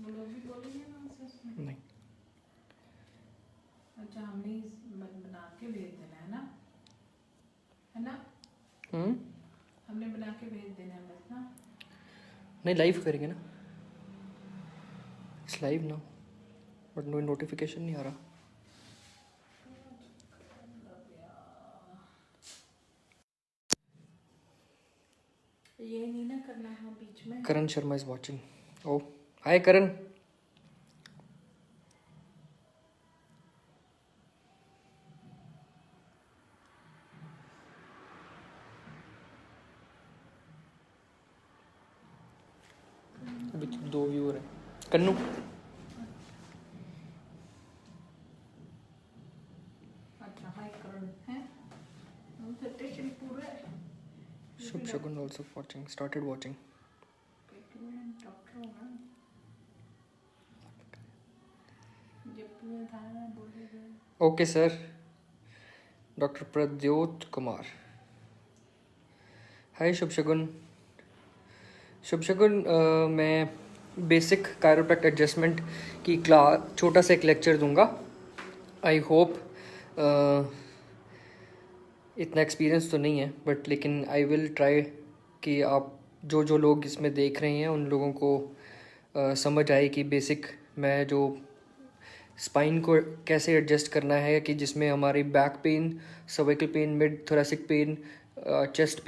वो लोग भी बोलेंगे ना उससे उसमें। नहीं, अच्छा हमने ही बना के भेज देना है ना, है ना? हमने बना के भेज देना है बस ना। नहीं लाइव करेंगे ना, इट्स लाइव ना, बट नो नोटिफिकेशन नहीं आ रहा। ये नहीं ना करना है बीच में। करण शर्मा इज वॉचिंग। ओ हाय करण। अभी तो 2 व्यूअर हैं। कन्नू अच्छा हाय करण है, हम तो टेंशन पूरा है। Shubh Shagun also watching, started watching. Doctor हो ना, जब तुम्हें था बोलेगा। Okay sir. Doctor Pradyot Kumar, hi Shubh Shagun. Shubh Shagun, मैं बेसिक कायरोप्रैक्ट एडजस्टमेंट की क्लास छोटा सा एक लेक्चर दूंगा। आई होप इतना एक्सपीरियंस तो नहीं है, बट लेकिन आई विल ट्राई कि आप जो जो लोग इसमें देख रहे हैं उन लोगों को समझ आए कि बेसिक मैं जो स्पाइन को कैसे एडजस्ट करना है, कि जिसमें हमारी back pain, cervical pain, mid thoracic pain, chest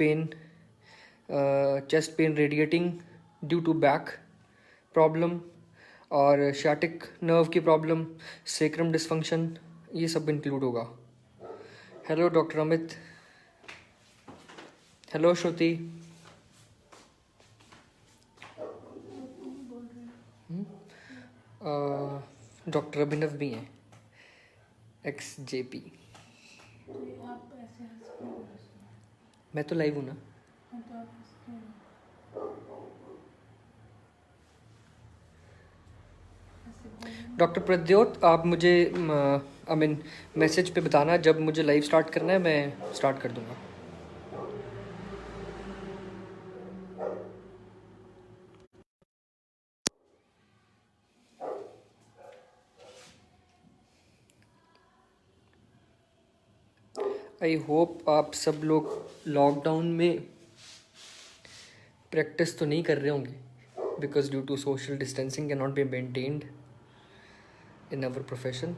pain radiating due to back problem, और शाटिक नर्व की प्रॉब्लम, सेक्रम डिसफंक्शन, ये सब इंक्लूड होगा। Hello doctor Amit, hello Shruti. Doctor Abhinav भी हैं, XJP। आप ऐसे हंस क्यों रहे हो? मैं तो लाइव हूँ ना। हाँ तो आप हंस क्यों रहे हो? ऐसे बोलना। डॉक्टर प्रद्योत, आप मुझे आई मीन मैसेज पे बताना जब मुझे लाइव स्टार्ट करना है, मैं स्टार्ट कर दूंगा। आई होप आप सब लोग लॉकडाउन में प्रैक्टिस तो नहीं कर रहे होंगे, because due to social distancing can not be maintained in our profession.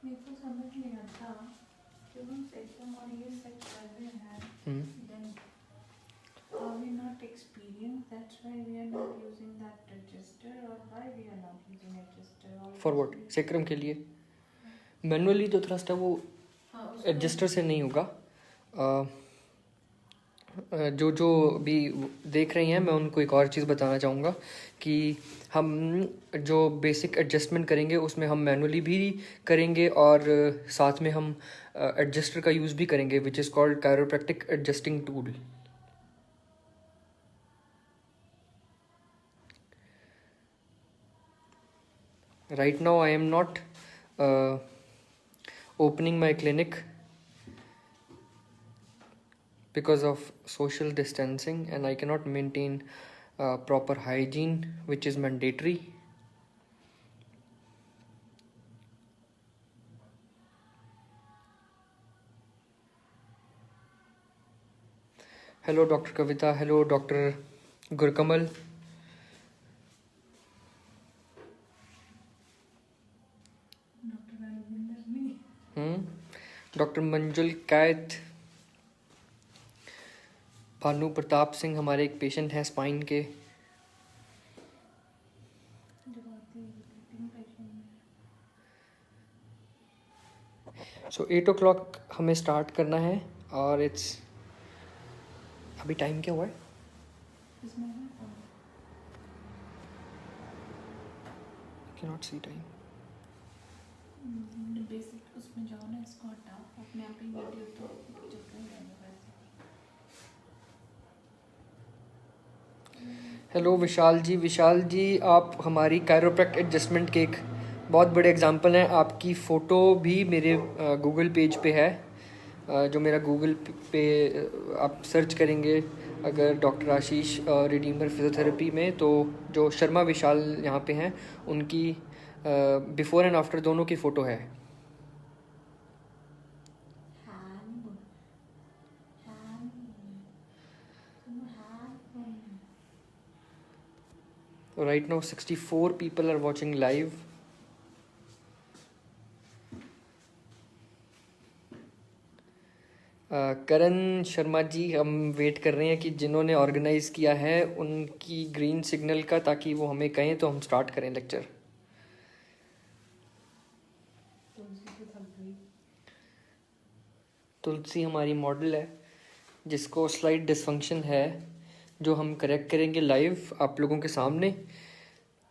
मेरे को समझ नहीं आता कि हम सेक्शन और ये सेट कर रहे हैं, then are we not experienced? That's why we are not using that register, or why we are not using register? For what? Sacrum के लिए मैनुअली तो थ्रस्ट है, वो एडजस्टर से नहीं होगा। जो जो भी देख रही हैं, मैं उनको एक और चीज़ बताना चाहूँगा कि हम जो बेसिक एडजस्टमेंट करेंगे उसमें हम मैनुअली भी करेंगे, और साथ में हम एडजस्टर का यूज़ भी करेंगे, which is called chiropractic adjusting tool. Right now I am not opening my clinic because of social distancing, and I cannot maintain proper hygiene, which is mandatory. Hello Dr. Kavita, hello Dr. Gurkamal. Doctor Manjul cath, Bhanu Pratap Singh हमारे एक patient हैं spine के। सो 8 o'clock हमें start करना है, और it's अभी time क्या हुआ है? Cannot see time. बेसिक उसमें जाओ ना, इसको हटाओ, अपने आप ही वीडियो तो चल रहा है वैसे। हेलो विशाल जी, विशाल जी आप हमारी कायरोप्रैक्ट एडजस्टमेंट के एक बहुत बड़े एग्जांपल हैं। आपकी फ़ोटो भी मेरे गूगल पेज पे है। जो मेरा गूगल पे आप सर्च करेंगे अगर डॉक्टर आशीष रिडीमर फिज़ियोथेरेपी में, तो जो शर्मा विशाल यहाँ पे हैं उनकी बिफ़ोर एंड आफ्टर दोनों की फ़ोटो है। Right now 64 people are watching live. करण शर्मा जी, हम वेट कर रहे हैं कि जिन्होंने ऑर्गेनाइज़ किया है उनकी ग्रीन सिग्नल का, ताकि वो हमें कहें तो हम स्टार्ट करें लेक्चर। तुलसी हमारी मॉडल है जिसको स्लाइड डिसफंक्शन है, जो हम करेक्ट करेंगे लाइव आप लोगों के सामने,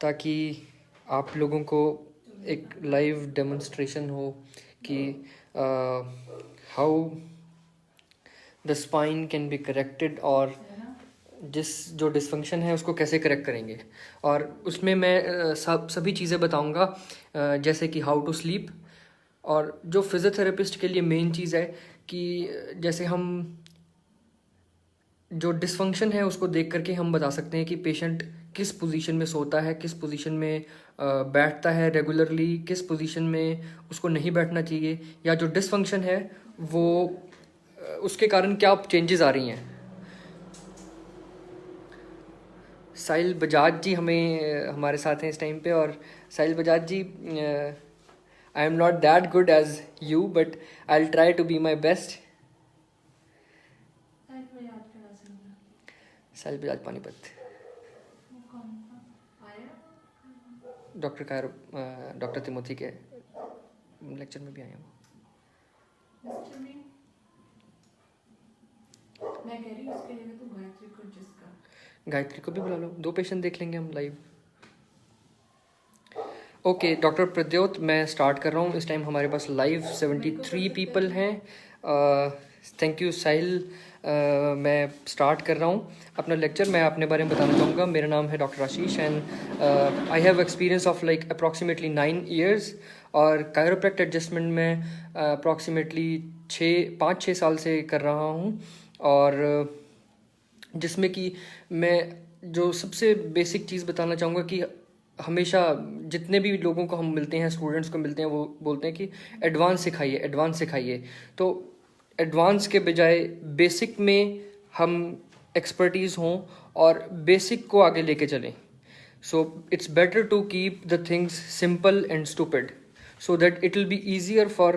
ताकि आप लोगों को एक लाइव डेमोन्स्ट्रेशन हो कि how the spine can be corrected, और जो डिसफंक्शन है उसको कैसे करेक्ट करेंगे। और उसमें मैं सभी चीज़ें बताऊंगा, जैसे कि हाउ टू स्लीप, और जो फिज़ियोथेरेपिस्ट के लिए मेन चीज़ है कि जैसे हम जो डिसफंक्शन है उसको देख करके हम बता सकते हैं कि पेशेंट किस पोजीशन में सोता है, किस पोजीशन में बैठता है रेगुलरली, किस पोजीशन में उसको नहीं बैठना चाहिए, या जो डिसफंक्शन है वो उसके कारण क्या चेंजेस आ रही हैं। साहिल बजाज जी हमारे साथ हैं इस टाइम पे। और Sahil Bajaj ji, I am not that good as you but I will try to be my best. Sahil Bajaj Panipat, doctor chiro, doctor Timothy के लेक्चर में भी आए हैं वो। मैं कह रही हूँ इसके लिए तो गायत्री को भी बुला लो, 2 पेशेंट देख लेंगे हम लाइव। ओके डॉक्टर प्रद्योत, मैं स्टार्ट कर रहा हूँ। इस टाइम हमारे पास लाइव 73 पीपल हैं। थैंक यू साहिल। मैं स्टार्ट कर रहा हूँ अपना लेक्चर। मैं अपने बारे में बताना चाहूँगा। मेरा नाम है doctor Ashish and I have experience of like approximately 9 years, और कायरोप्रैक्ट एडजस्टमेंट में अप्रॉक्सीमेटली 5-6 साल से कर रहा हूँ। और जिसमें कि मैं जो सबसे बेसिक चीज़ बताना चाहूँगा कि हमेशा जितने भी लोगों को हम मिलते हैं, स्टूडेंट्स को मिलते हैं, वो बोलते हैं कि एडवांस सिखाइए, एडवांस सिखाइए। तो एडवांस के बजाय बेसिक में हम एक्सपर्टीज़ हों और बेसिक को आगे लेके चलें। So it's better to keep the things simple and stupid, so that it will be easier for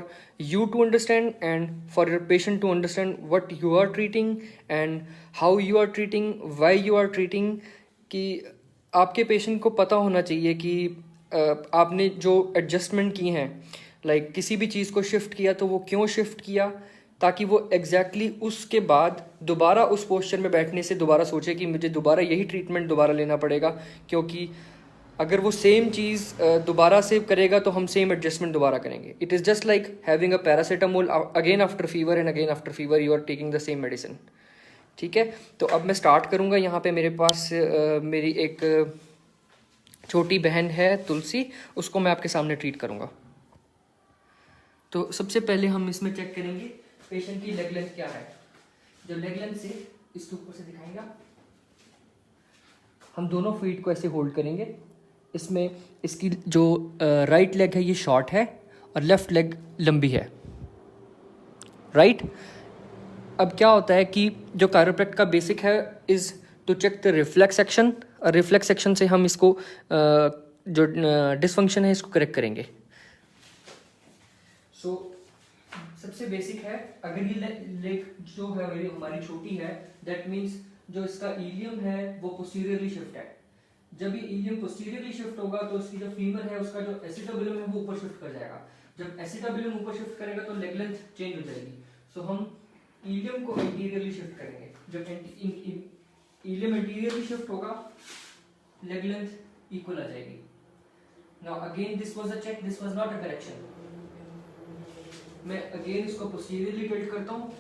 you to understand and for your patient to understand what you are treating and how you are treating, why you are treating। कि आपके patient को पता होना चाहिए कि आपने जो adjustment की हैं, लाइक किसी भी चीज़ को शिफ्ट किया तो वो क्यों शिफ्ट किया, ताकि वो एग्जैक्टली उसके बाद दोबारा उस पोस्चर में बैठने से दोबारा सोचे कि मुझे दोबारा यही ट्रीटमेंट दोबारा लेना पड़ेगा। क्योंकि अगर वो सेम चीज़ दोबारा से करेगा तो हम सेम एडजस्टमेंट दोबारा करेंगे। It is just like having a paracetamol again after fever and again after fever you are taking the same medicine. ठीक है, तो अब मैं स्टार्ट करूँगा। यहाँ पे मेरे पास मेरी एक छोटी बहन है तुलसी, उसको मैं आपके सामने ट्रीट करूँगा। तो सबसे पहले हम इसमें चेक करेंगे पेशेंट की लेग लेंथ क्या है। जब लेग लेंथ से इसके ऊपर से दिखाएंगा, हम दोनों फीट को ऐसे होल्ड करेंगे। इसमें इसकी जो राइट लेग है ये शॉर्ट है और लेफ्ट लेग लंबी है, राइट। अब क्या होता है कि जो कायरोप्रैक्ट का बेसिक है is to check the reflex action, और रिफ्लेक्स एक्शन से हम इसको जो डिसफंक्शन है इसको करेक्ट करेंगे। सो सबसे बेसिक है, अगर ये लेग जो है हमारी छोटी है, दैट मीन्स जो इसका इलियम है वो पोस्टीरियरली शिफ्ट है। जब ये इलियम पोस्टीरियरली शिफ्ट होगा तो इसकी जो फीमर है उसका जो एसिटाबुलम है वो ऊपर शिफ्ट कर जाएगा। जब एसिटाबुलम ऊपर शिफ्ट करेगा तो लेग लेंथ चेंज हो जाएगी। सो हम इलियम को एंटीरियरली शिफ्ट करेंगे। जब इलियम एंटीरियरली शिफ्ट होगा लेग लेंथ इक्वल आ जाएगी। Now again this was a check, this was not a correction. मैं अगेन इसको पोस्टीरियरली टिल्ट करता हूँ,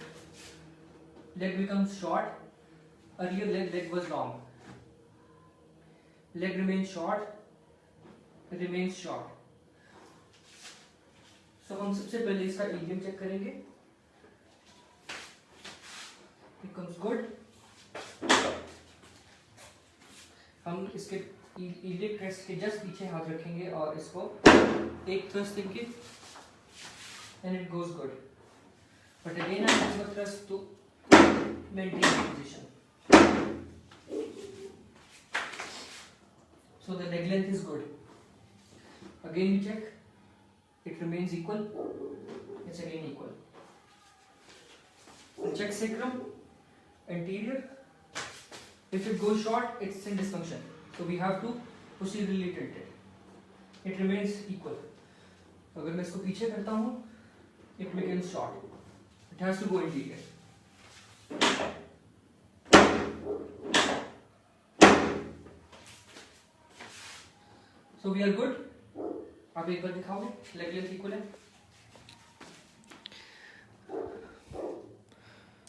leg becomes short, earlier leg was long, leg remains short, remains short। हम सबसे पहले इसका ईलियम चेक करेंगे. It comes good. हम इसके ईलियम क्रेस्ट के जस्ट पीछे हाथ रखेंगे और इसको एक थ्रस्ट देंगे and it goes good. But again I give a thrust to maintain the position. So the leg length is good. Again we check. It remains equal. It's again equal. We check sacrum, anterior. If it goes short, it's in dysfunction. So we have to posteriorly tilt it. It remains equal. अगर मैं इसको पीछे करता हूँ, it becomes short. It has to go anterior. So we are good. आप एक बार दिखाओगे leg length equal है.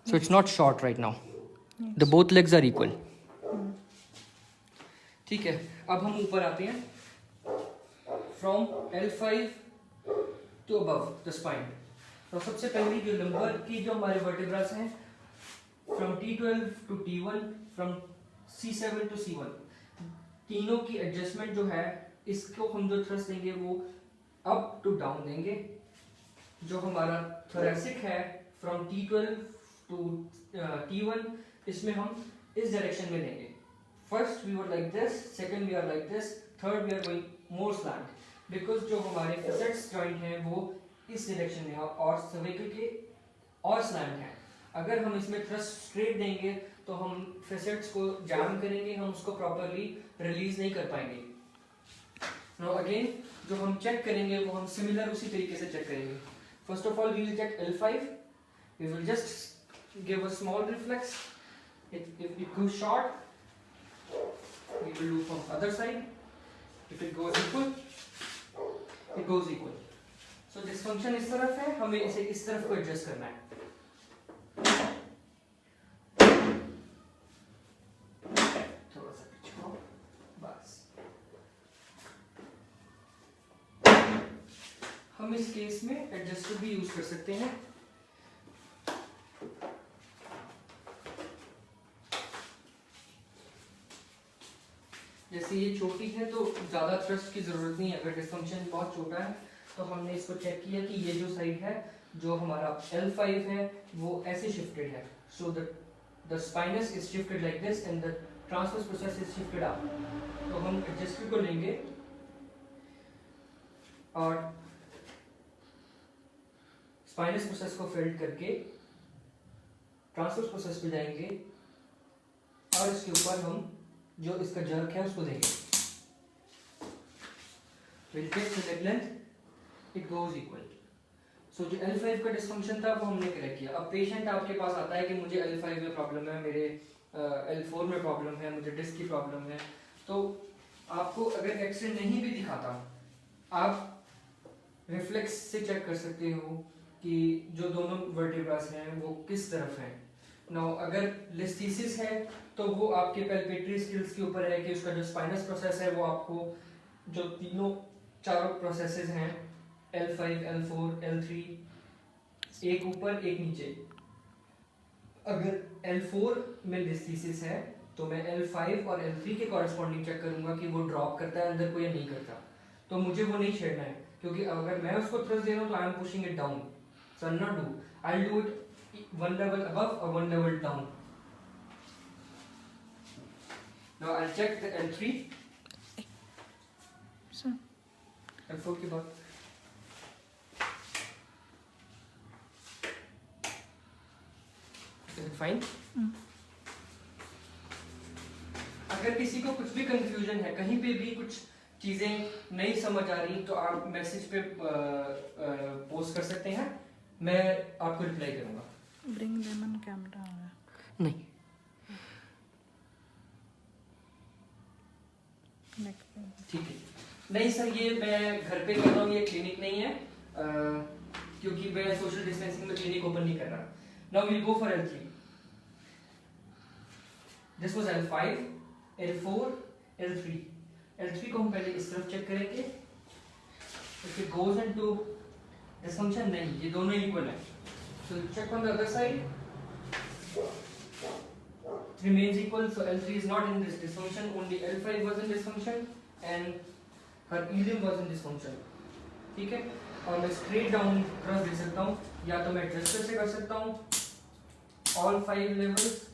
So it's not short right now. Yes. The both legs are equal. ठीक है, अब हम ऊपर आते हैं. From L5 to above the spine. तो सबसे पहली जो लंबर की जो हमारे वर्टिब्रास हैं, from T12 to T1, from C7 to C1, तीनों की एडजस्टमेंट जो है, इसको हम जो थ्रस्ट देंगे वो अप टू डाउन देंगे. जो हमारा थोरेसिक है फ्रॉम T12 टू T1, इसमें हम इस डायरेक्शन में देंगे. First we were like this, second we are like this, third we are going more slant, because जो हमारे फैसेट्स जॉइंट हैं वो इस डायरेक्शन में है और सर्विकल के और स्लैंट हैं. अगर हम इसमें थ्रस्ट स्ट्रेट देंगे तो हम फैसेट्स को जैम करेंगे, हम उसको प्रॉपरली रिलीज नहीं कर पाएंगे. Now again, जो हम चेक करेंगे वो हम सिमिलर उसी तरीके से चेक करेंगे. First of all, we will check L5. We will just give a small reflex. If it goes short, we will do from other side. If it goes equal, it goes equal. So dysfunction इस तरफ है, हमें इसे इस तरफ को adjust करना है. थोड़ा सा पीछे करो, बस. हम इस केस में एडजस्टर भी यूज कर सकते हैं. जैसे ये छोटी है तो ज्यादा थ्रस्ट की जरूरत नहीं है. अगर डिस्फंक्शन बहुत छोटा है तो हमने इसको चेक किया कि ये जो साइड है, जो हमारा L5 है, वो ऐसे शिफ्टेड है. So the spinous is shifted like this and the transverse process is shifted up. तो हम एडजस्टर को लेंगे और स्पाइनस प्रोसेस को फिल्ड करके ट्रांसवर्स प्रोसेस पे जाएंगे और इसके ऊपर हम जो इसका जर्क है उसको देंगे. We'll take the leg length, it goes equal. So जो L5 का डिस्फंक्शन था वो हमने करेक्ट किया. अब पेशेंट आपके पास आता है कि मुझे L5 में प्रॉब्लम है, मेरे L4 में प्रॉब्लम है, मुझे डिस्क की प्रॉब्लम है. तो आपको अगर एक्सरे नहीं भी दिखाता, आप रिफ्लेक्स से चेक कर सकते हो कि जो दोनों वर्टिब्रास हैं वो किस तरफ हैं. नाउ अगर लिस्थीसिस है तो वो आपके पैल्पेटरी स्किल्स के ऊपर है कि उसका जो स्पाइनस प्रोसेस है वो आपको जो तीनों चारों प्रोसेसेस हैं L5, L4, L3, एक ऊपर एक नीचे. अगर L4 में लिस्थीसिस है तो मैं L5 और L3 के कॉरेस्पॉन्डिंग चेक करूंगा कि वो ड्रॉप करता है अंदर को या नहीं करता. तो मुझे वो नहीं छेड़ना है, क्योंकि अगर मैं उसको थ्रस्ट दे रहा हूँ तो I am pushing it down. So I'll not do. I'll do it one level above or one level down. Now I'll check the L3. So L4 के बाद. Is it fine? अगर किसी को कुछ भी कंफ्यूजन है, कहीं पे भी कुछ चीजें नहीं समझ आ रही, तो आप मैसेज पे पोस्ट कर सकते हैं. मैं आपको रिप्लाई करूंगा. bring them on camera. नहीं, ठीक है. नहीं सर, ये मैं घर पे कर रहा हूँ, ये क्लिनिक नहीं है, क्योंकि मैं सोशल डिस्टेंसिंग में क्लिनिक ओपन नहीं कर रहा. Now we will go for L3. This was L5, L4, L3 को हम पहले इस तरफ चेक करेंगे. If it goes into dysfunction नहीं, ये दोनों इक्वल है। So check on the other side. Remains equal, so L3 is not in this dysfunction, only L5 was in dysfunction and her ilium was in dysfunction. ठीक है, और मैं straight down cross दे सकता हूँ, या तो मैं ट्विस्टर से कर सकता हूँ ऑल 5 लेवल्स,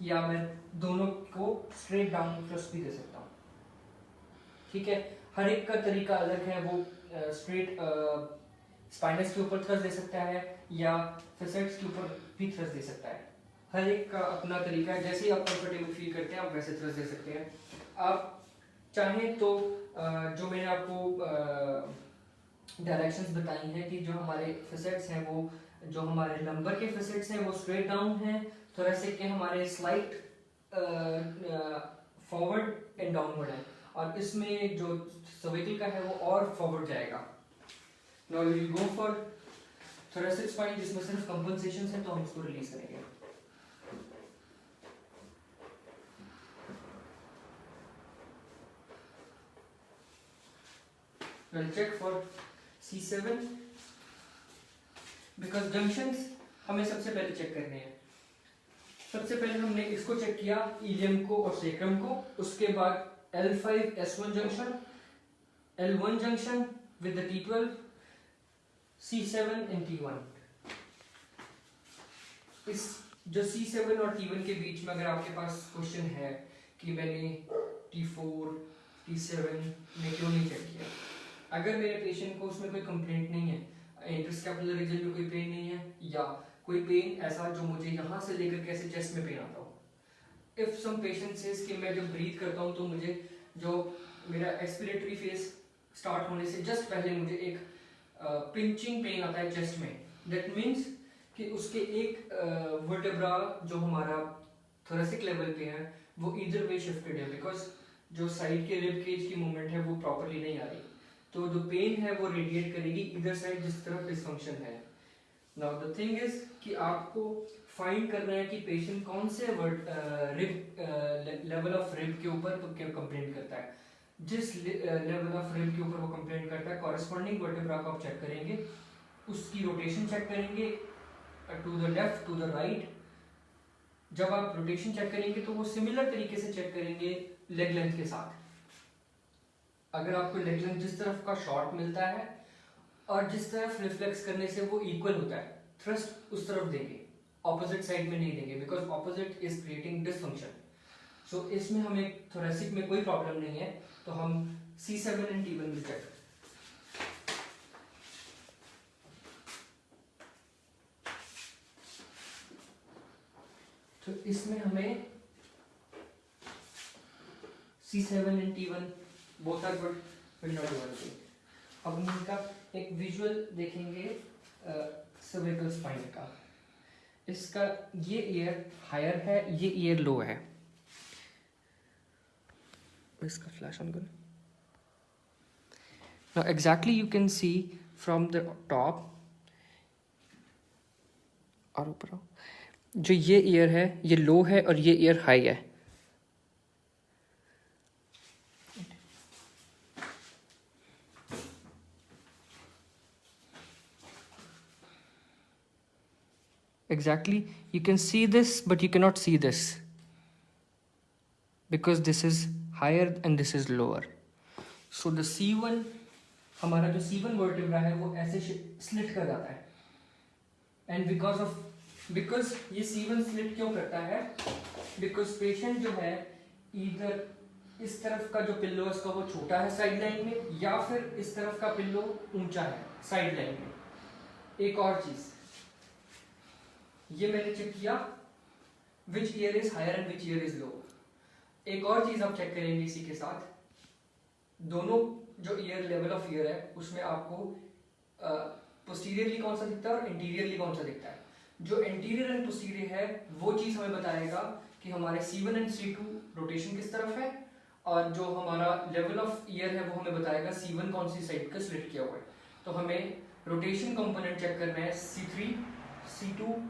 या मैं दोनों को स्ट्रेट डाउन क्रॉस भी दे सकता हूँ। ठीक है, हर एक का तरीका अलग है, वो स्ट्रेट स्पाइनस के ऊपर थ्रस्ट दे सकता है या फेसेट्स के ऊपर भी थ्रस्ट दे सकता है। हर एक का अपना तरीका है, जैसे ही आप कंफर्टेबल फील करते हैं आप वैसे थ्रस्ट दे सकते हैं। आप चाहें तो जो मैंने आपको डायरेक्शंस बताई हैं कि जो हमारे फेसेट्स हैं वो, जो हमारे लंबर के फेसेट्स हैं वो स्ट्रेट डाउन हैं, थोरेसिक के हमारे स्लाइट फॉरवर्ड एंड डाउनवर्ड है, और इसमें जो सर्विकल का है वो और फॉरवर्ड जाएगा। Now we will go for thoracic spine जिसमें सिर्फ कंपनसेशन है, तो हम इसको रिलीज करेंगे। We'll check for C7 because junctions हमें सबसे पहले चेक करने हैं। सबसे पहले हमने इसको चेक किया, इलियम को और सेक्रम को, उसके बाद L5 S1 junction, L1 junction with the T12, C7 and T1। इस जो C7 और T1 के बीच में अगर आपके पास क्वेश्चन है कि मैंने T4 T7 में क्यों नहीं चेक किया, अगर मेरे पेशेंट को उसमें कोई कंप्लेंट नहीं है, इंटरस्कैपुलर रीजन में कोई पेन नहीं है, या कोई पेन ऐसा जो मुझे यहाँ से लेकर कैसे चेस्ट में पेन आता हो, इफ सम पेशेंट सेज कि मैं जब ब्रीथ करता हूँ तो मुझे जो मेरा एक्सपिरेटरी फेज स्टार्ट होने से जस्ट पहले मुझे एक पिंचिंग पेन आता है चेस्ट में, दैट मीन्स कि उसके एक वर्टेब्रा जो हमारा थोरेसिक लेवल पे है वो इधर वे शिफ्टेड है, बिकॉज जो साइड के रिब केज की मूवमेंट है वो प्रॉपरली नहीं आ रही, तो जो पेन है वो रेडिएट करेगी इधर साइड जिस तरफ डिसफंक्शन है। नाउ द थिंग इज कि आपको फाइंड करना है कि पेशेंट कौन से रिब लेवल ऑफ रिब के ऊपर कंप्लेंट करता है। जिस लेवल ऑफ रिब के ऊपर वो कंप्लेंट करता है, कॉरेस्पॉन्डिंग वर्टेब्रा को आप चेक करेंगे, उसकी रोटेशन चेक करेंगे to the left to the right. जब आप रोटेशन चेक करेंगे तो वो सिमिलर तरीके से चेक करेंगे लेग लेंथ के साथ। अगर आपको लेग लेंथ जिस तरफ का शॉर्ट मिलता है और जिस तरफ रिफ्लेक्स करने से वो इक्वल होता है, थ्रस्ट उस तरफ देंगे, ऑपोजिट साइड में नहीं देंगे, because opposite is creating dysfunction. So इसमें हमें थोरेसिक में कोई प्रॉब्लम नहीं है, तो हम C7 एंड T1 भी चेक। तो इसमें हमें C7 and T1 both are good, will not do anything. अब हम इनका एक विजुअल देखेंगे सर्विकल स्पाइन का। इसका ये ईयर हायर है, ये ईयर लो है। इसका फ्लैश ऑन करो। Now exactly you can see from the top और ऊपर, जो ये ईयर है ये लो है और ये ईयर हाई है। Exactly, you can see this but you cannot see this because this is higher and this is lower. So the C1, हमारा जो C1 vertebra है वो ऐसे स्लिट कर जाता है, and because ये C1 स्लिट क्यों करता है, because पेशेंट जो है इधर इस तरफ का जो पिल्लो उसका वो छोटा है साइड लाइन में, या फिर इस तरफ का पिल्लो ऊंचा है साइड लाइन में। एक और चीज ये मैंने चेक किया, which ear is higher and which ear is low. एक और चीज आप चेक करेंगे इसी के साथ, दोनों जो ईयर लेवल ऑफ ईयर है उसमें आपको पोस्टीरियरली कौन सा दिखता है और इंटीरियरली कौन सा दिखता है। जो इंटीरियर एंड पोस्टीरियर है वो चीज हमें बताएगा कि हमारे C1 एंड C2 रोटेशन किस तरफ है, और जो हमारा लेवल ऑफ ईयर है वो हमें बताएगा C1 कौन सी साइड का स्लिट किया हुआ है। तो हमें रोटेशन कंपोनेंट चेक करना है C3 C2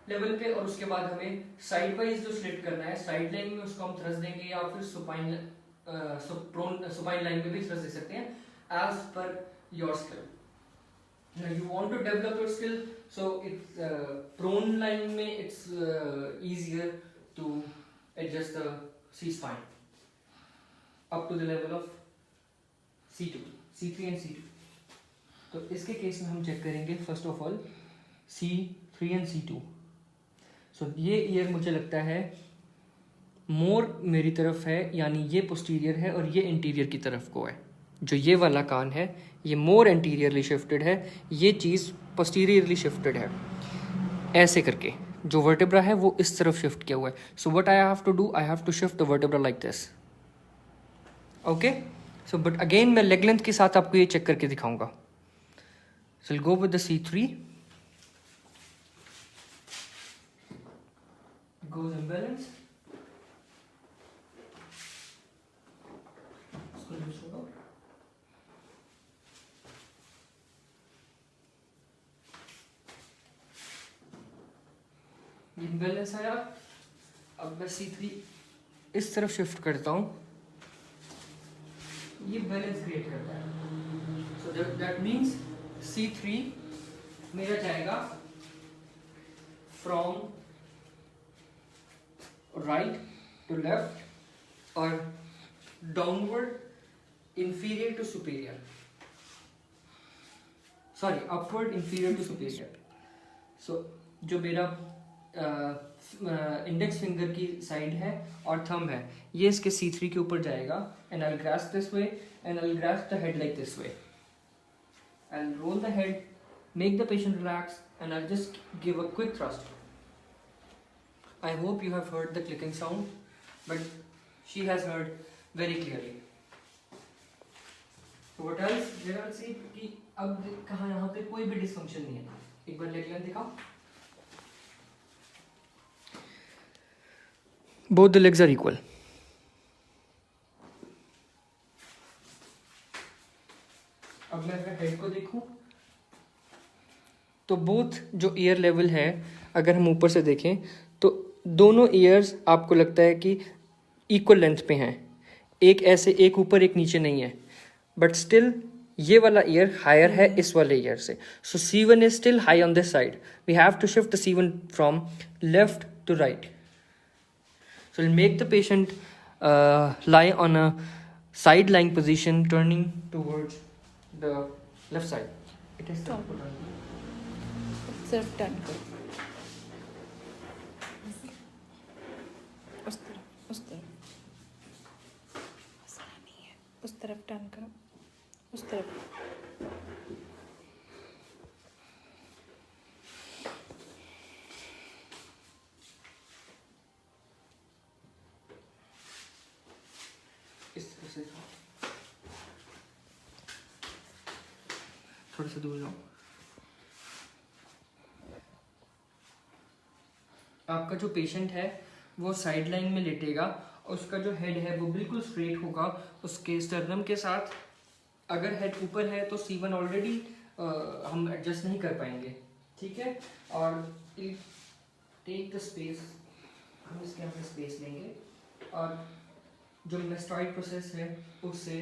लेवल पे, और उसके बाद हमें साइड वाइज जो स्लिट करना है, साइड लाइन में उसको हम थ्रस्ट देंगे या फिर सुपाइन लाइन में भी थ्रस्ट दे सकते हैं एज पर your skill. Now you want to develop your skill, so it's prone line में it's easier to adjust the C spine up to the level of C2, C3 and C2. तो इसके case में हम check करेंगे first of all C3 and C2. सो ये year मुझे लगता है मोर मेरी तरफ है, यानी ये पोस्टीरियर है और ये इंटीरियर की तरफ को है. जो ये वाला कान है ये मोर एंटीरियरली शिफ्टेड है, ये चीज़ पोस्टीरियरली शिफ्टेड है. ऐसे करके जो वर्टेब्रा है वो इस तरफ शिफ्ट किया हुआ है. So what I have to do, I have to shift the vertebra like this. Okay, so but again मैं लेग लेंथ के साथ आपको ये चेक करके दिखाऊंगा. So will go with the C3. Goes imbalance. इसको लूज छोड़ो. इम्बैलेंस आया. अब मैं C3 इस तरफ शिफ्ट करता हूँ, ये बैलेंस क्रिएट करता है. सो दैट मीन्स C3 मेरा जाएगा फ्रॉम राइट टू लेफ्ट और downward inferior to superior, sorry upward inferior to superior. So जो मेरा इंडेक्स फिंगर की साइड है और थंब है ये इसके C3 के ऊपर जाएगा. And I will grasp this way and I will grasp the head like this way. I will roll the head, make the patient relax, and I'll just give a quick thrust. I hope you have heard the clicking sound, but she has heard very clearly. So what else? There I'll see कि अब कहाँ यहाँ पे कोई भी dysfunction नहीं है. एक बार लेग लेंथ दिखाओ. Both the legs are equal. अब मैं अगर हेड को देखूं तो बोथ जो ईयर लेवल है अगर हम ऊपर से देखें तो दोनों ईयर्स आपको लगता है कि इक्वल लेंथ पे हैं. एक ऐसे एक ऊपर एक नीचे नहीं है, बट स्टिल ये वाला ईयर हायर है इस वाले ईयर से. So C1 is still high on this side. We have to shift the C1 from left to right. So we'll make the patient lie on a side lying position, turning towards the left side. It is Stop. सिर्फ turn करो उस तरफ, उस तरफ हंसना नहीं है, उस तरफ टर्न करो, उस तरफ. इस तरह से थोड़ा सा दूर जाओ. आपका जो पेशेंट है वो साइड लाइन में लेटेगा और उसका जो हेड है वो बिल्कुल स्ट्रेट होगा उसके स्टर्नम के साथ. अगर हेड ऊपर है तो C1 ऑलरेडी हम एडजस्ट नहीं कर पाएंगे. ठीक है, और टेक द स्पेस, हम इसके अंदर स्पेस लेंगे और जो मेस्टॉइड प्रोसेस है उससे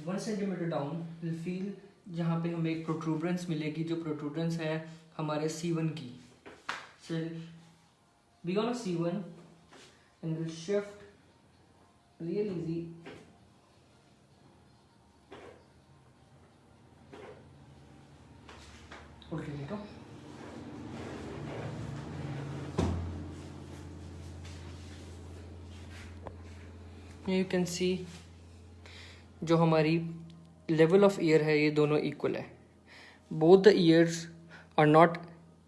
1 सेंटीमीटर डाउन विल फील जहाँ पे हमें एक प्रोट्रूबरेंस मिलेगी. जो प्रोट्रूबरेंस है हमारे C1 की. So we gonna C1 and we'll shift real easy. उल्टे लेटो. You can see जो हमारी लेवल ऑफ ईयर है ये दोनों इक्वल है. Both the ears are not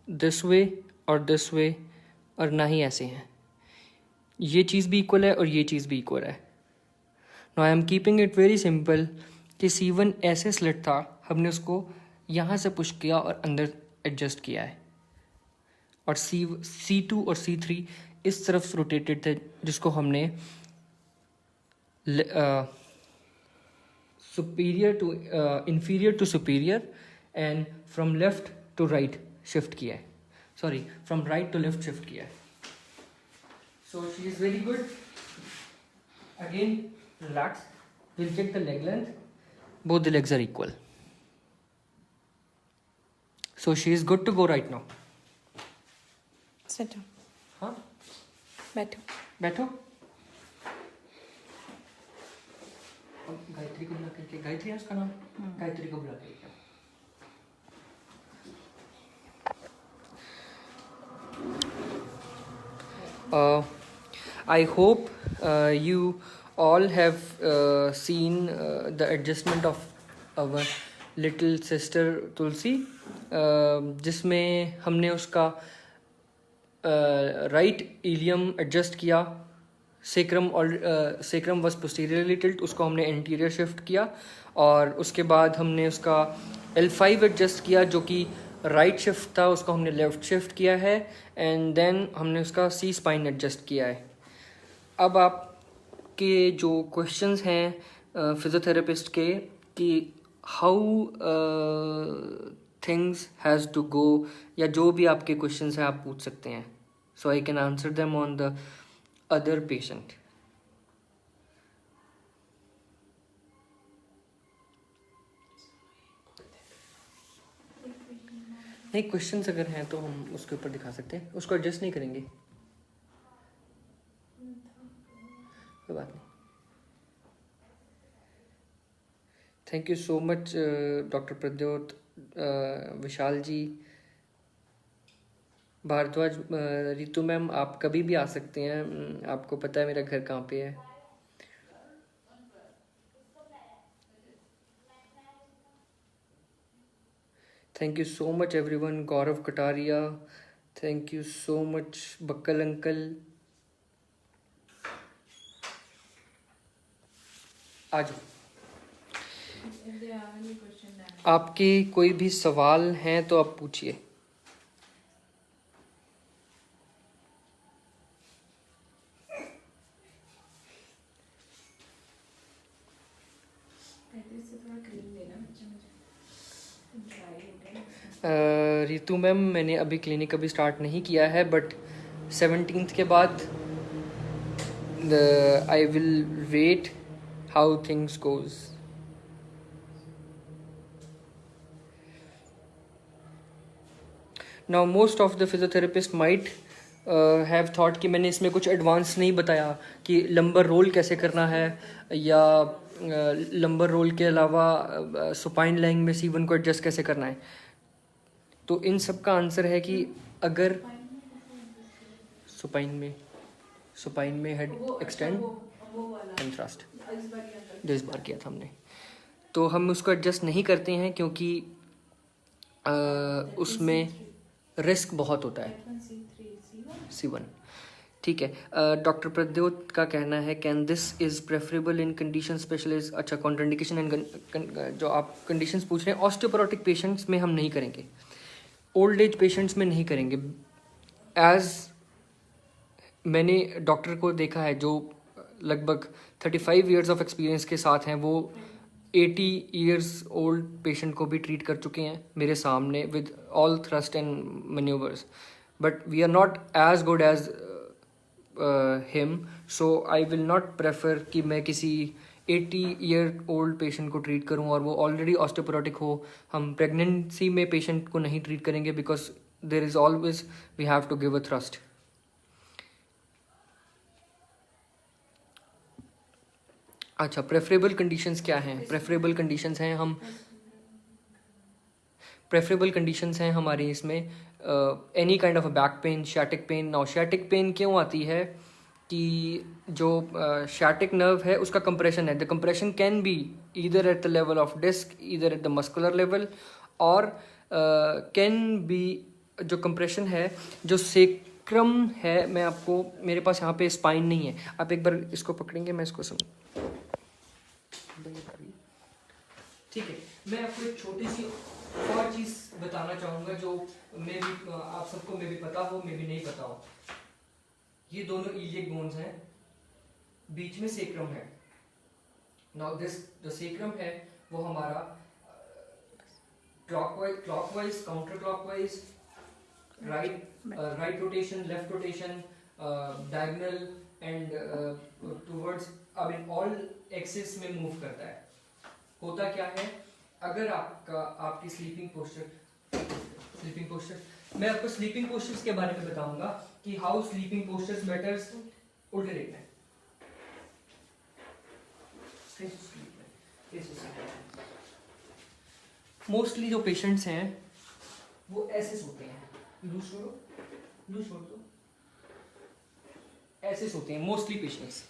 this way और दिस वे और ना ही ऐसे हैं. ये चीज़ भी इक्वल है और ये चीज़ भी इक्वल है. Now I am keeping it very simple कि C1 ऐसे स्लिट था, हमने उसको यहाँ से पुश किया और अंदर एडजस्ट किया है. और C2 और C3 इस तरफ से रोटेटेड थे जिसको हमने superior to inferior to superior and from left to right shift किया है. Sorry, from right to left shift किया है. So she is very good. Again relax. Will check the leg length. Both the legs are equal. So she is good to go right now. Sit down. हाँ बैठो. बैठो. अब गायत्री को बुला के, गायत्री है उसका नाम, गायत्री को बुला के. I hope you all have seen the adjustment of our little sister Tulsi, जिसमें हमने उसका राइट इलियम एडजस्ट किया. सेक्रम और सेक्रम वॉज पोस्टीरियरली टिल्ट, उसको हमने एंटीरियर शिफ्ट किया. और उसके बाद हमने उसका L5 एडजस्ट किया जो कि राइट शिफ्ट था, उसको हमने लेफ्ट शिफ्ट किया है. एंड देन हमने उसका C स्पाइन एडजस्ट किया है. अब आपके जो क्वेश्चंस हैं फिजियोथेरेपिस्ट के कि how things has to go, या जो भी आपके क्वेश्चंस हैं आप पूछ सकते हैं. So I can answer them on the other patient. नहीं, क्वेश्चंस अगर हैं तो हम उसके ऊपर दिखा सकते हैं. उसको एडजस्ट नहीं करेंगे, कोई बात नहीं. Thank you so much doctor Pradyot, Vishal ji, Bhardwaj. Ritu ma'am आप कभी भी आ सकते हैं, आपको पता है मेरा घर कहाँ पे है. Thank you so much everyone. Gaurav Kataria, thank you so much. Bakkal uncle, आज If they have any question, then आपके कोई भी सवाल हैं तो आप पूछिए. गायत्री से थोड़ा क्रीम देना मुझे ड्राई हो गया. रितु मैम मैंने अभी क्लिनिक अभी स्टार्ट नहीं किया है, बट 17th के बाद I will wait how things goes. Now most of the physiotherapist might have thought कि मैंने इसमें कुछ एडवांस नहीं बताया कि लंबर रोल कैसे करना है, या लंबर रोल के अलावा सुपाइन लाइंग में C1 को एडजस्ट कैसे करना है. तो इन सब का आंसर है कि अगर सुपाइन में हेड एक्सटेंड वो वाला एंड थ्रस्ट इस बार किया था. जो इस बार किया था हमने, तो हम उसको एडजस्ट नहीं करते हैं क्योंकि उसमें रिस्क बहुत होता है. C1 ठीक है. डॉक्टर प्रद्योत का कहना है can this is preferable in condition specialist. अच्छा, कॉन्ट्राइंडिकेशन एंड जो आप कंडीशंस पूछ रहे हैं, ऑस्टियोपोरोटिक पेशेंट्स में हम नहीं करेंगे, ओल्ड एज पेशेंट्स में नहीं करेंगे. एज मैंने डॉक्टर को देखा है जो लगभग 35 इयर्स ऑफ एक्सपीरियंस के साथ हैं, वो 80 इयर्स ओल्ड पेशेंट को भी ट्रीट कर चुके हैं मेरे सामने with all thrust and manoeuvres. But we are not as good as him, so I will not prefer कि मैं किसी 80 ईयर ओल्ड पेशेंट को ट्रीट करूं और वो ऑलरेडी ऑस्टियोपोरोटिक हो. हम प्रेगनेंसी में पेशेंट को नहीं ट्रीट करेंगे because there is always we have to give a thrust. अच्छा, प्रेफरेबल कंडीशंस क्या हैं? प्रेफरेबल कंडीशंस हैं हमारी इसमें any kind of a back pain, sciatic pain. Now sciatic pain क्यों आती है कि जो शैटिक नर्व है उसका कंप्रेशन है. The compression can be either at the level of disc, either at the muscular level, और कैन बी जो कंप्रेशन है जो सेक्रम है. मैं आपको, मेरे पास यहाँ पे स्पाइन नहीं है, आप एक बार इसको पकड़ेंगे, मैं इसको ठीक है. मैं आपको एक छोटी सी और चीज़ बताना चाहूँगा जो मे भी आप सबको मे भी पता हो, मे भी नहीं पता हो. ये दोनों इलियक बोन्स हैं, बीच में सेक्रम है. नाउ दिस जो सेक्रम है वो हमारा clockwise, counter clockwise, right rotation, left rotation, diagonal and towards, I mean all axis में मूव करता है. होता क्या है, अगर आपकी स्लीपिंग पोस्चर स्लीपिंग पोस्चर मैं आपको स्लीपिंग पोस्चर्स के बारे में बताऊंगा कि हाउ स्लीपिंग पोस्चर्स बेटर्स उल्टे देखना है। मोस्टली जो पेशेंट्स हैं वो ऐसे सोते हैं, लूज छोड़ दो, ऐसे सोते हैं मोस्टली पेशेंट्स,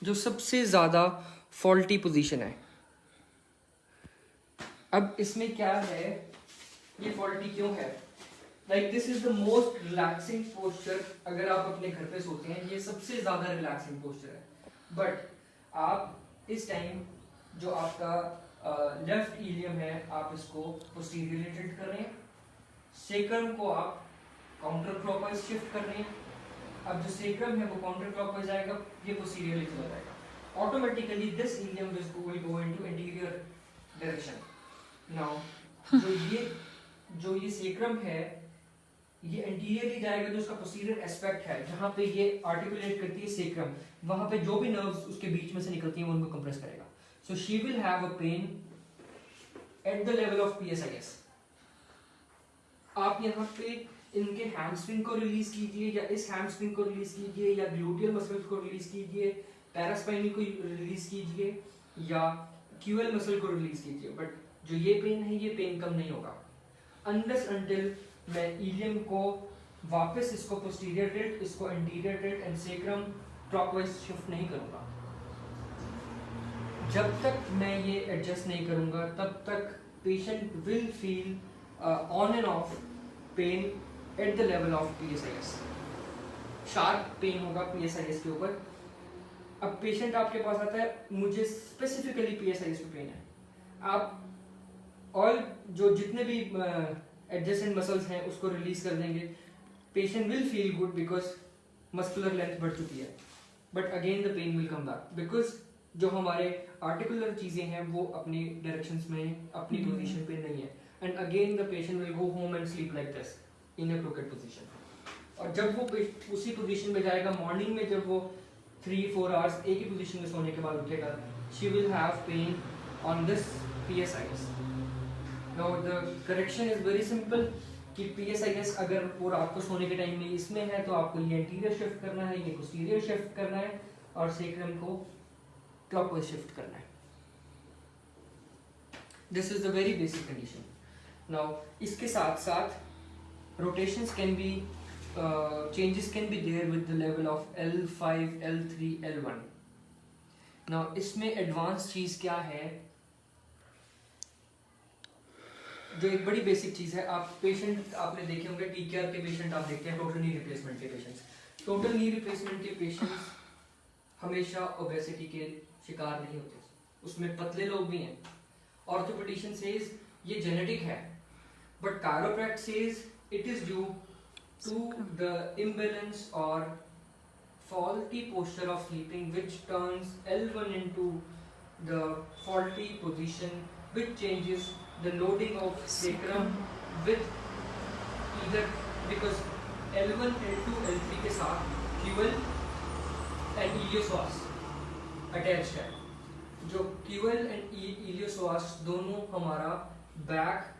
जो सबसे ज़्यादा फॉल्टी पोजीशन है। अब इसमें क्या है, ये फॉल्टी क्यों है? Like this is the most relaxing posture. अगर आप अपने घर पे सोते हैं, ये सबसे ज़्यादा रिलैक्सिंग पोस्चर है। बट आप इस टाइम जो आपका लेफ्ट इलियम है, आप इसको पोस्टीरियरली टिल्ट कर रहे हैं, सेक्रम को आप काउंटर क्लॉकवाइज शिफ्ट कर रहे हैं। अब जो सेक्रम है वो काउंटर क्लॉकवाइज आएगा, ये पोस्टीरियरली चला जाएगा। Automatically this ilium will go into anterior direction. Now जो ये सेक्रम है, ये एंटीरियरली जाएगा, जो उसका पोस्टीरियर एस्पेक्ट है, जहां पे ये आर्टिकुलेट करती है सेक्रम, वहां पे जो भी नर्व्स उसके बीच में से निकलती हैं वो उनको कंप्रेस करेगा। So she will have a pen at the level of PSIS। आप यहाँ पे इनके हैमस्ट्रिंग को रिलीज कीजिए, या इस हैमस्ट्रिंग को रिलीज कीजिए, या ग्लूटियल मसल्स को रिलीज कीजिए, पैरास्पाइनल को रिलीज कीजिए, या QL मसल को रिलीज कीजिए, बट जो ये पेन है, ये पेन कम नहीं होगा अनलेस अनटिल मैं इलियम को वापस इसको पोस्टीरियर टिल्ट, इसको anterior tilt and sacrum clockwise shift नहीं करूंगा। जब तक मैं ये एडजस्ट नहीं करूंगा, तब तक patient will feel on and off pain at the level of PSIS। Sharp pain होगा PSIS के ऊपर। अब पेशेंट आपके पास आता है, मुझे स्पेसिफिकली PSIS पे पेन है, आप और जो जितने भी एडजेसेंट मसल्स हैं उसको रिलीज कर देंगे, patient will feel good because muscular length बढ़ चुकी है। But again the pain will come back because जो हमारे आर्टिकुलर चीजें हैं वो अपनी डायरेक्शंस में अपनी पोजीशन पे नहीं है, and again the patient will go home and sleep like this in a croquet position. और जब वो उसी पोजीशन में जाएगा, मॉर्निंग में जब वो 3-4 आवर्स एक ही पोजीशन में सोने के बाद उठेगा, she will have pain on this PSIS। Now the correction is very simple कि PSIS अगर वो रात को सोने के टाइम में इसमें है, तो आपको ये एंटीरियर शिफ्ट करना है, ये पोस्टीरियर शिफ्ट करना है, और सेक्रम को क्लॉकवाइज शिफ्ट करना है। This is the very basic condition. Now इसके साथ साथ rotations can be changes can be there with the level of L5, L3, L1। Now इसमें एडवांस चीज क्या है, जो एक बड़ी बेसिक चीज है। आप पेशेंट आपने देखे होंगे, TKR के पेशेंट आप देखते हैं, टोटल नी रिप्लेसमेंट के पेशेंट्स। टोटल नी रिप्लेसमेंट के पेशेंट्स हमेशा ओबेसिटी के शिकार नहीं होते, उसमें पतले लोग भी हैं। ऑर्थोपेडिशियन सेज ये जेनेटिक है, but chiropract says it is due to the imbalance और faulty posture of sleeping, which turns L1 into the faulty position, which changes the loading of sacrum with either, because L1, L2, L3 के साथ QL and iliopsoas attached है। जो QL and iliopsoas दोनों हमारा back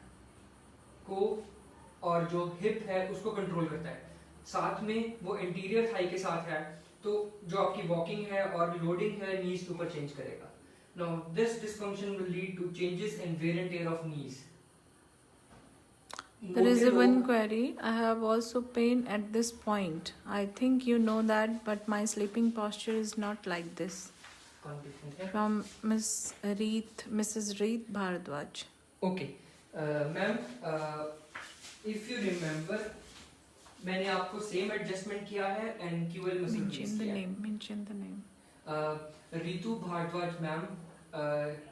को और जो hip है उसको कंट्रोल करता है, साथ में वो एंटीरियर थाई के साथ है, तो जो आपकी वॉकिंग है और लोडिंग है नीज के ऊपर चेंज करेगा। Now this dysfunction will lead to changes in wear and tear of knees. There is a one query. I have also pain at this point. I think you know that, but my sleeping posture is not like this. From Mrs. Reet Bharadwaj. Okay, ma'am, if you remember, मैंने आपको same adjustment किया है and QL muscle Mention the name. Mention the name. Ritu Bharadwaj ma'am,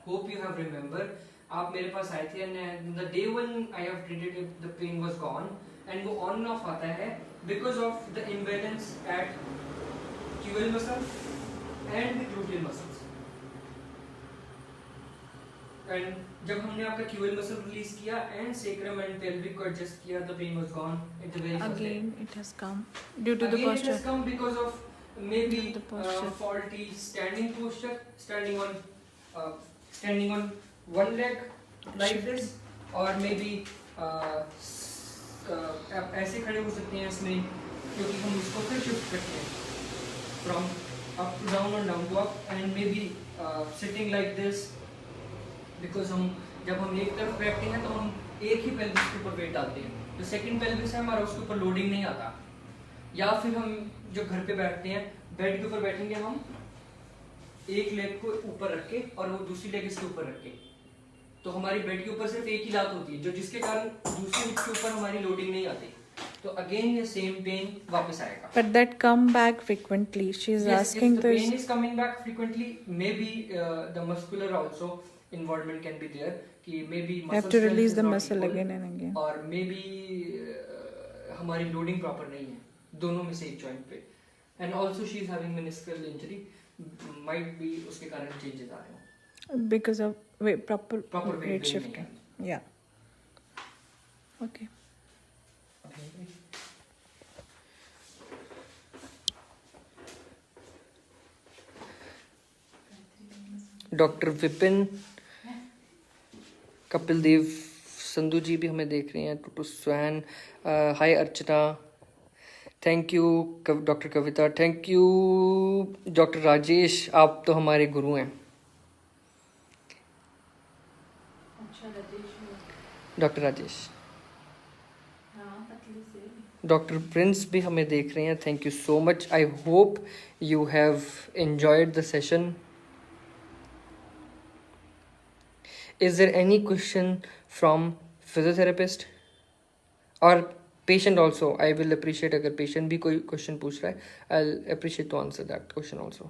hope you have remember. आप मेरे पास आए थे and the day when I have treated it, the pain was gone, and वो on and off आता है because of the imbalance at QL muscle and the gluteal muscles. And जब हमने आपका QL muscle release किया and sacrum and pelvic को adjust किया, the pain was gone at the very first day. Again, it has come due to the Again, posture. it has come because of maybe The posture. faulty standing posture, standing on one leg like this, और may be आप ऐसे खड़े हो सकते हैं इसमें, क्योंकि हम उसको फिर शिफ्ट करते हैं फ्रॉम अप टू डाउन और down to up, and maybe sitting like this, because जब हम एक तरफ बैठते हैं तो हम एक ही पेल्विस के ऊपर वेट डालते हैं, जो सेकंड पेल्विस है हमारा उसके ऊपर लोडिंग नहीं आता। या फिर हम जो घर पे बैठते हैं, बेड के ऊपर बैठेंगे हम एक लेग को ऊपर रख के और वो दूसरी लेग इसके ऊपर रख के, तो हमारी बेड के ऊपर सिर्फ एक ही लात होती है, जो जिसके कारण दूसरी हिप के ऊपर हमारी लोडिंग नहीं आती, तो अगेन ये सेम पेन वापस आएगा। But that come back frequently. She's Yes, asking if the this. pain is coming back frequently, maybe the muscular also involvement can be there, कि maybe You muscle have to strength release is the not muscle equal, again and again. और maybe हमारी loading proper नहीं है दोनों में से एक joint पे, and also she is having meniscal injury, might be उसके कारण चेंजेस आ रहे हो। Because of proper Proper weight weight bearing shifting. Yeah. Okay. Doctor Vipin, Kapil Dev Sandhu ji भी हमें देख रहे हैं, Tutu Swain, hi Archana, thank you doctor Kavita, thank you doctor Rajesh, आप तो हमारे गुरु हैं। डॉक्टर राजेश, डॉक्टर प्रिंस भी हमें देख रहे हैं, thank you so much. I hope you have enjoyed the session. Is there any question from physiotherapist or patient also? I will appreciate अगर patient भी कोई question पूछ रहा है, I'll appreciate to answer that question also.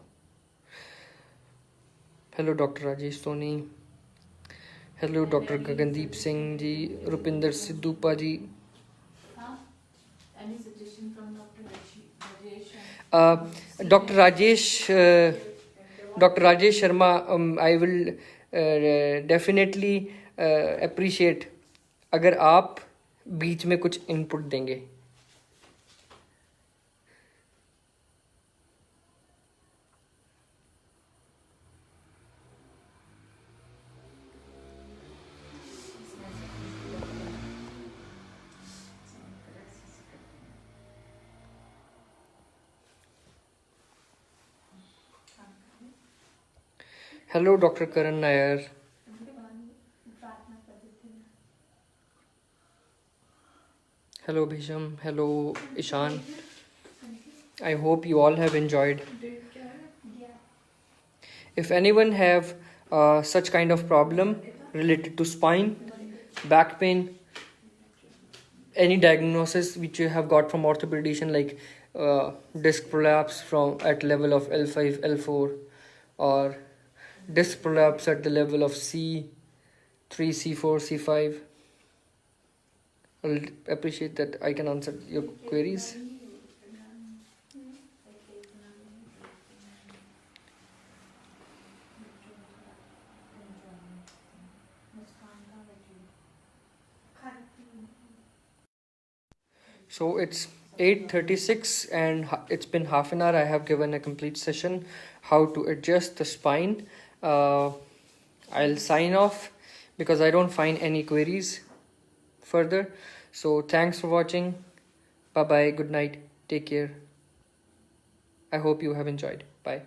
Hello Dr. Rajesh Soni. Hello Dr. Gagandeep Singh ji, Rupinder सिद्धूपा ji. Any suggestion from Dr. Rajesh? Dr. Rajesh, Dr. Rajesh Sharma, I will definitely appreciate अगर आप बीच में कुछ इनपुट देंगे। Hello doctor Karan Nair, hello Bhisham, hello Ishan. I hope you all have enjoyed. If anyone have such kind of problem related to spine, back pain, any diagnosis which you have got from orthopedician like disc prolapse from at level of L5, L4, or disc prolapse at the level of C3, C4, C5, I'll appreciate that I can answer your queries. So it's 8:36 and it's been half an hour. I have given a complete session how to adjust the spine. I'll sign off because I don't find any queries further. So thanks for watching. Bye bye. Good night. Take care. I hope you have enjoyed. Bye.